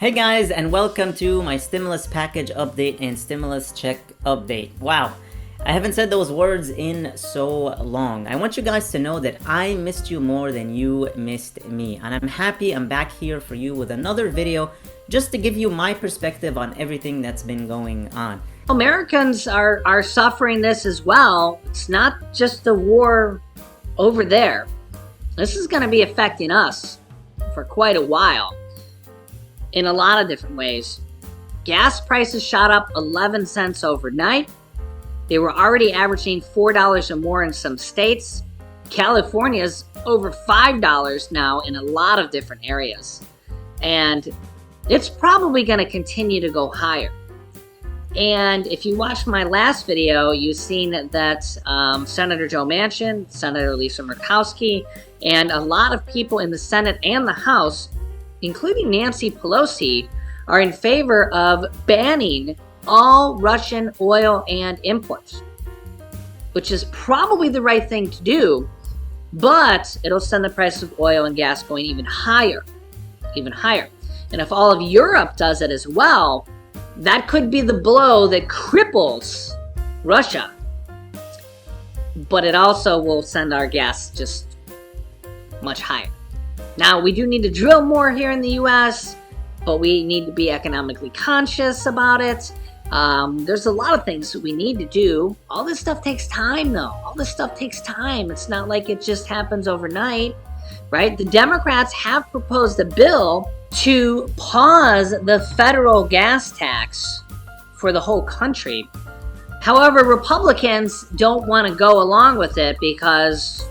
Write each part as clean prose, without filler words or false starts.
Hey guys, and welcome to my stimulus package update and stimulus check update. Wow, I haven't said those words in so long. I want you guys to know that I missed you more than you missed me, and I'm happy I'm back here for you with another video just to give you my perspective on everything that's been going on. Americans are suffering this as well. It's not just the war over there. This is going to be affecting us for quite a while in a lot of different ways. Gas prices shot up 11 cents overnight. They were already averaging $4 or more in some states. California's over $5 now in a lot of different areas. And it's probably going to continue to go higher. And if you watched my last video, you've seen that Senator Joe Manchin, Senator Lisa Murkowski, and a lot of people in the Senate and the House, including Nancy Pelosi, are in favor of banning all Russian oil and imports, which is probably the right thing to do, but it'll send the price of oil and gas going even higher, even higher. And if all of Europe does it as well, that could be the blow that cripples Russia. But it also will send our gas just much higher. Now, we do need to drill more here in the U.S., but we need to be economically conscious about it. There's a lot of things that we need to do. All this stuff takes time, though. All this stuff takes time. It's not like it just happens overnight, right? The Democrats have proposed a bill to pause the federal gas tax for the whole country. However, Republicans don't want to go along with it because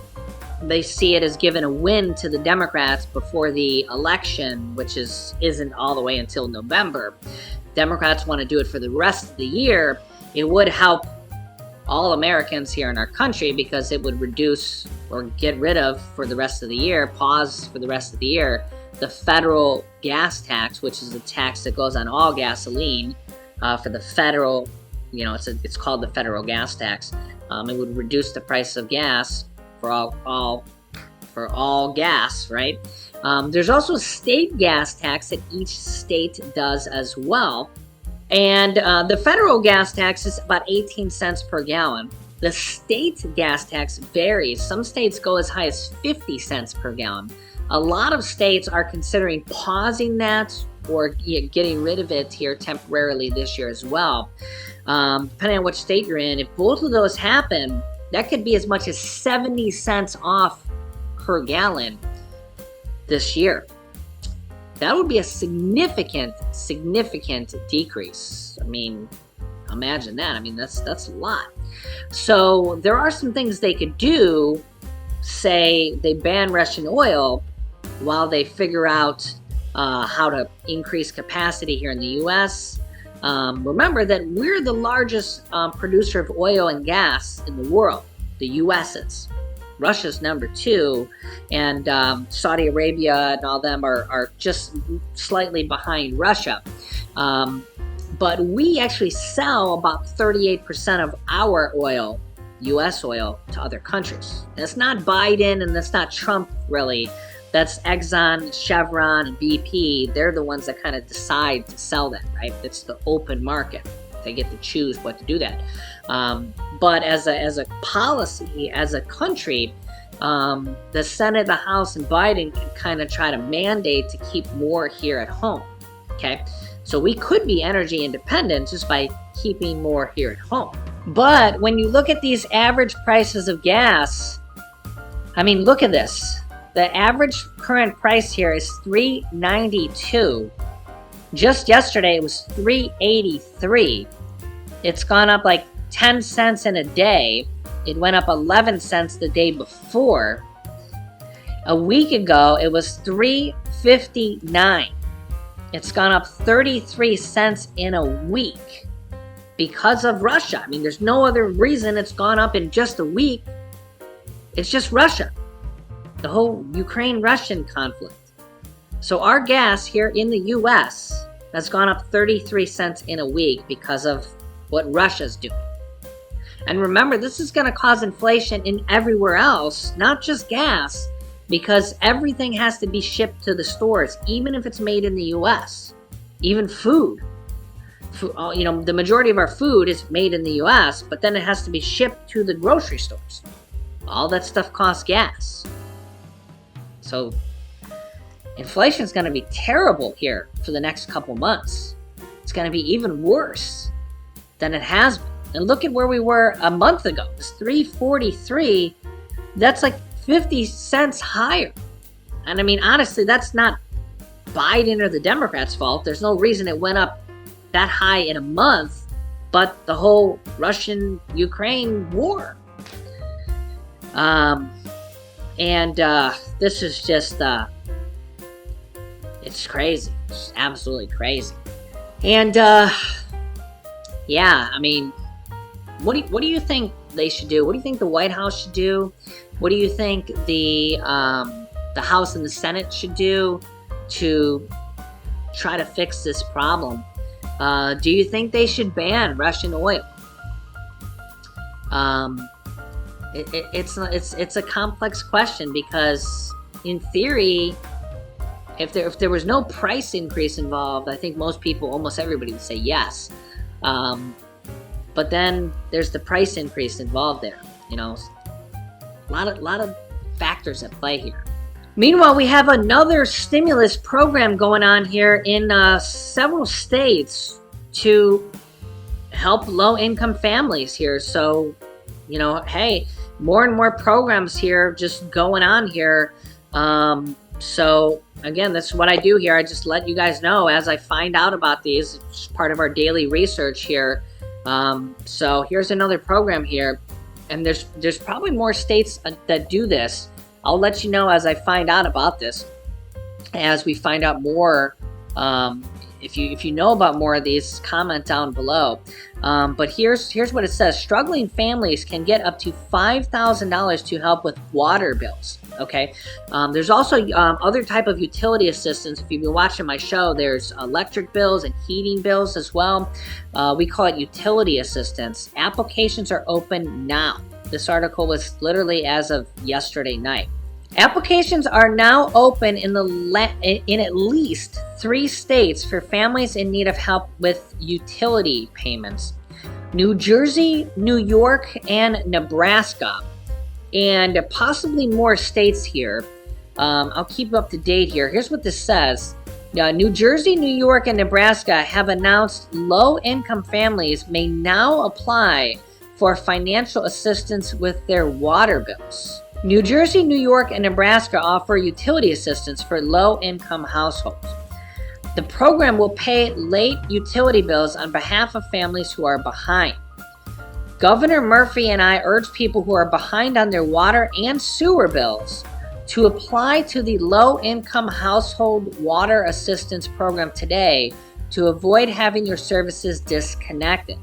they see it as giving a win to the Democrats before the election, which isn't all the way until November. Democrats want to do it for the rest of the year. It would help all Americans here in our country because it would reduce or get rid of for the rest of the year, pause for the rest of the year, the federal gas tax, which is a tax that goes on all gasoline for the federal, it's called the federal gas tax. It would reduce the price of gas for all gas, right? There's also a state gas tax that each state does as well. And the federal gas tax is about 18 cents per gallon. The state gas tax varies. Some states go as high as 50 cents per gallon. A lot of states are considering pausing that or getting rid of it here temporarily this year as well. Depending on which state you're in, if both of those happen, that could be as much as 70 cents off per gallon this year. That would be a significant decrease. I mean, imagine that. I mean, that's a lot. So there are some things they could do. Say they ban Russian oil while they figure out how to increase capacity here in the U.S. Remember that we're the largest producer of oil and gas in the world. The U.S. is. Russia's number 2, and Saudi Arabia and all them are just slightly behind Russia. But we actually sell about 38% of our oil, U.S. oil, to other countries. That's not Biden and that's not Trump, really. That's Exxon, Chevron, and BP. They're the ones that kind of decide to sell that, right? It's the open market. They get to choose what to do that. But as a policy, as a country, the Senate, the House, and Biden can kind of try to mandate to keep more here at home. Okay? So we could be energy independent just by keeping more here at home. But when you look at these average prices of gas, I mean, look at this. The average current price here is $3.92. Just yesterday, it was $3.83. It's gone up like 10 cents in a day. It went up 11 cents the day before. A week ago, it was $3.59. It's gone up 33 cents in a week because of Russia. I mean, there's no other reason it's gone up in just a week. It's just Russia. The whole Ukraine-Russian conflict. So our gas here in the U.S. has gone up 33 cents in a week because of what Russia's doing. And remember, this is going to cause inflation in everywhere else, not just gas, because everything has to be shipped to the stores, even if it's made in the U.S. even food. The majority of our food is made in the US, but then it has to be shipped to the grocery stores. All that stuff costs gas. So inflation is going to be terrible here for the next couple months. It's going to be even worse than it has been. And look at where we were a month ago. It's $3.43. That's like 50 cents higher. And I mean, honestly, that's not Biden or the Democrats' fault. There's no reason it went up that high in a month, but the whole Russian-Ukraine war. This is just, it's crazy. It's absolutely crazy. And, yeah, I mean, what do you think they should do? What do you think the White House should do? What do you think the House and the Senate should do to try to fix this problem? Do you think they should ban Russian oil? It's a complex question because, in theory, if there was no price increase involved, I think almost everybody would say yes. But then there's the price increase involved there. A lot of factors at play here. Meanwhile, we have another stimulus program going on here in several states to help low-income families here. So, hey, more and more programs here just going on here. So, again, that's what I do here. I just let you guys know as I find out about these. It's part of our daily research here. So here's another program here. And there's probably more states that do this. I'll let you know as I find out about this. As we find out more, if you know about more of these, comment down below. But here's what it says. Struggling families can get up to $5,000 to help with water bills. Okay. There's also other type of utility assistance. If you've been watching my show, there's electric bills and heating bills as well. We call it utility assistance. Applications are open now. This article was literally as of yesterday night. Applications are now open in at least 3 states for families in need of help with utility payments: New Jersey, New York, and Nebraska, and possibly more states here. I'll keep up to date here. Here's what this says. New Jersey, New York, and Nebraska have announced low-income families may now apply for financial assistance with their water bills. New Jersey, New York, and Nebraska offer utility assistance for low-income households. The program will pay late utility bills on behalf of families who are behind. Governor Murphy and I urge people who are behind on their water and sewer bills to apply to the Low-Income Household Water Assistance Program today to avoid having your services disconnected.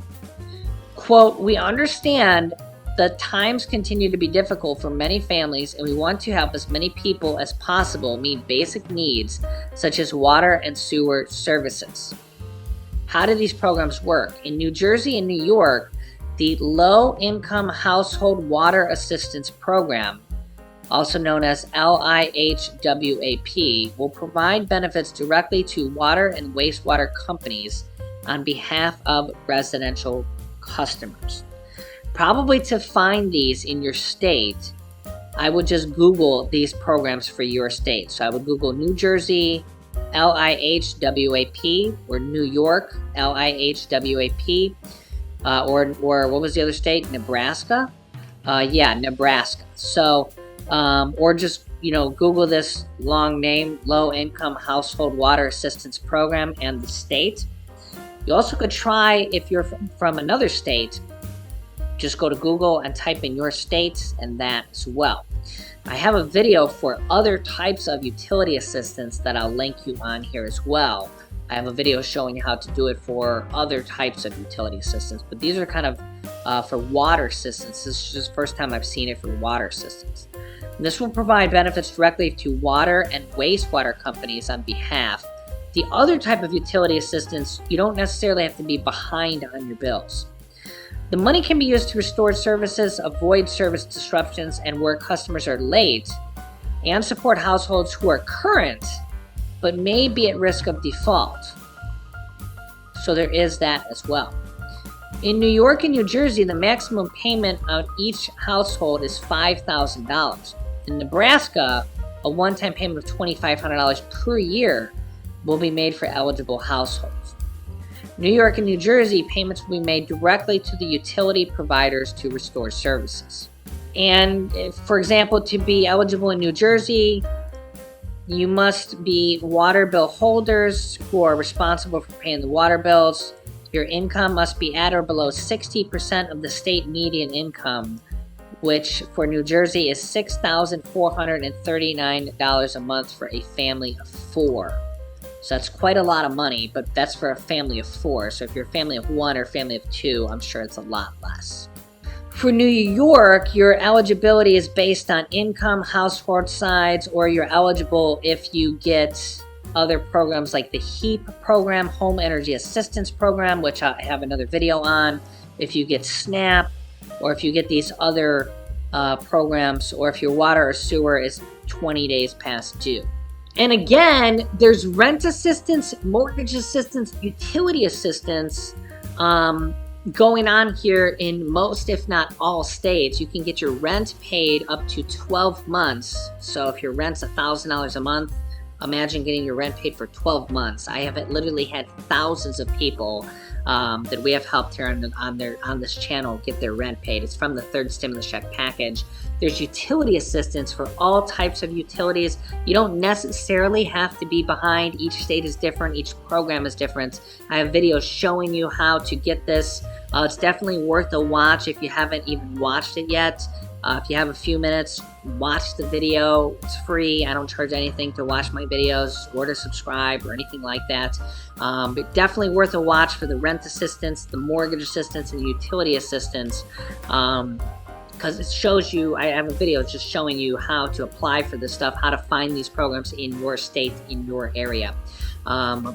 Quote, "We understand the times continue to be difficult for many families, and we want to help as many people as possible meet basic needs such as water and sewer services." How do these programs work? In New Jersey and New York, the Low-Income Household Water Assistance Program, also known as LIHWAP, will provide benefits directly to water and wastewater companies on behalf of residential customers. Probably to find these in your state, I would just Google these programs for your state. So I would Google New Jersey, LIHWAP, or New York, LIHWAP, or what was the other state? Nebraska? Nebraska. So, or just, Google this long name, Low Income Household Water Assistance Program, and the state. You also could try, if you're from another state, just go to Google and type in your state and that as well. I have a video for other types of utility assistance that I'll link you on here as well. I have a video showing you how to do it for other types of utility assistance, but these are kind of for water assistance. This is just the first time I've seen it for water assistance. And this will provide benefits directly to water and wastewater companies on behalf. The other type of utility assistance, you don't necessarily have to be behind on your bills. The money can be used to restore services, avoid service disruptions, and where customers are late, and support households who are current but may be at risk of default. So there is that as well. In New York and New Jersey, the maximum payment on each household is $5,000. In Nebraska, a one-time payment of $2,500 per year will be made for eligible households. New York and New Jersey, payments will be made directly to the utility providers to restore services. And for example, to be eligible in New Jersey, you must be water bill holders who are responsible for paying the water bills. Your income must be at or below 60% of the state median income, which for New Jersey is $6,439 a month for a family of 4. So that's quite a lot of money, but that's for a family of 4. So if you're a family of 1 or a family of 2, I'm sure it's a lot less. For New York, your eligibility is based on income, household size, or you're eligible if you get other programs like the HEAP program, Home Energy Assistance Program, which I have another video on. If you get SNAP, or if you get these other programs, or if your water or sewer is 20 days past due. And again, there's rent assistance, mortgage assistance, utility assistance going on here in most, if not all states. You can get your rent paid up to 12 months. So if your rent's $1,000 a month, imagine getting your rent paid for 12 months. I have literally had thousands of people that we have helped here on this channel get their rent paid. It's from the third stimulus check package. There's utility assistance for all types of utilities. You don't necessarily have to be behind. Each state is different. Each program is different. I have videos showing you how to get this. It's definitely worth a watch if you haven't even watched it yet. If you have a few minutes, watch the video. It's free. I don't charge anything to watch my videos or to subscribe or anything like that. But definitely worth a watch for the rent assistance, the mortgage assistance, and the utility assistance. Because it shows you, I have a video just showing you how to apply for this stuff, how to find these programs in your state, in your area.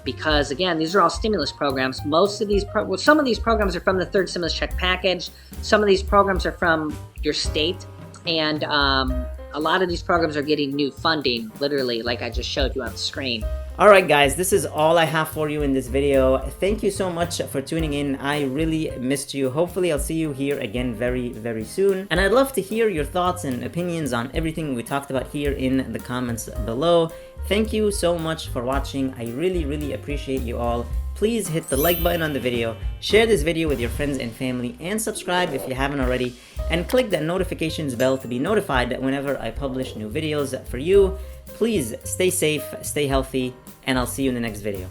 Because again, these are all stimulus programs. Most of these, some of these programs are from the third stimulus check package. Some of these programs are from your state, and a lot of these programs are getting new funding, literally, like I just showed you on the screen. Alright guys, this is all I have for you in this video. Thank you so much for tuning in. I really missed you. Hopefully I'll see you here again very soon. And I'd love to hear your thoughts and opinions on everything we talked about here in the comments below. Thank you so much for watching. I really appreciate you all. Please hit the like button on the video, share this video with your friends and family, and subscribe if you haven't already, and click that notifications bell to be notified whenever I publish new videos for you. Please stay safe, stay healthy, and I'll see you in the next video.